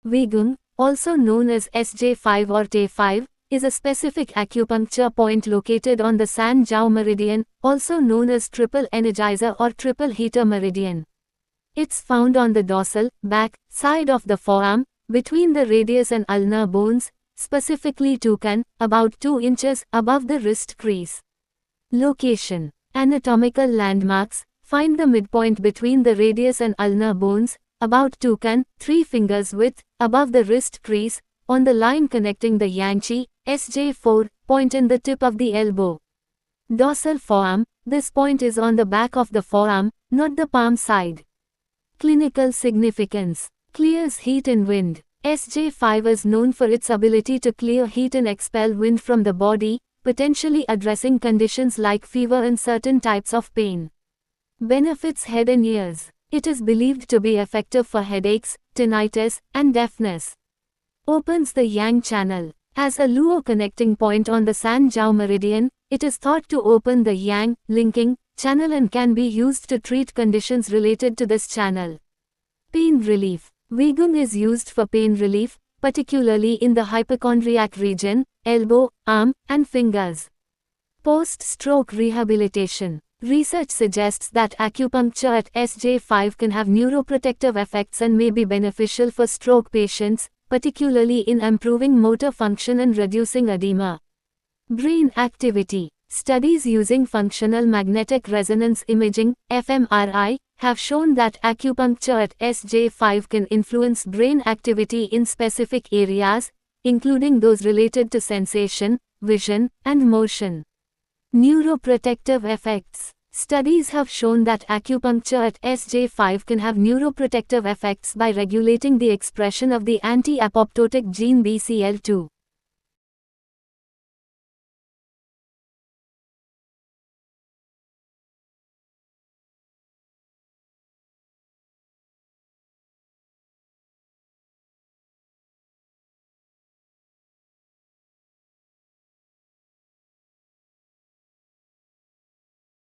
Weigung, also known as SJ5 or Te5, is a specific acupuncture point located on the San Jiao meridian, also known as triple energizer or triple heater meridian. It's found on the dorsal, back, side of the forearm, between the radius and ulnar bones, specifically tukan, about 2 inches above the wrist crease. Location. Anatomical landmarks. Find the midpoint between the radius and ulnar bones, about tukan, 3 fingers width, above the wrist crease, on the line connecting the Yangqi, SJ4, point in the tip of the elbow. Dorsal forearm. This point is on the back of the forearm, not the palm side. Clinical significance. Clears heat in wind. SJ5 is known for its ability to clear heat and expel wind from the body, potentially addressing conditions like fever and certain types of pain. Benefits: head and ears. It is believed to be effective for headaches, tinnitus, and deafness. Opens the Yang channel. As a luo connecting point on the San Jiao meridian, it is thought to open the Yang linking channel and can be used to treat conditions related to this channel. Pain relief. Weigung is used for pain relief, particularly in the hypochondriac region, elbow, arm, and fingers. Post-stroke rehabilitation. Research suggests that acupuncture at SJ5 can have neuroprotective effects and may be beneficial for stroke patients, particularly in improving motor function and reducing edema. Brain activity. Studies using functional magnetic resonance imaging, fMRI, have shown that acupuncture at SJ5 can influence brain activity in specific areas, including those related to sensation, vision, and motion. Neuroprotective effects. Studies have shown that acupuncture at SJ5 can have neuroprotective effects by regulating the expression of the anti-apoptotic gene BCL2.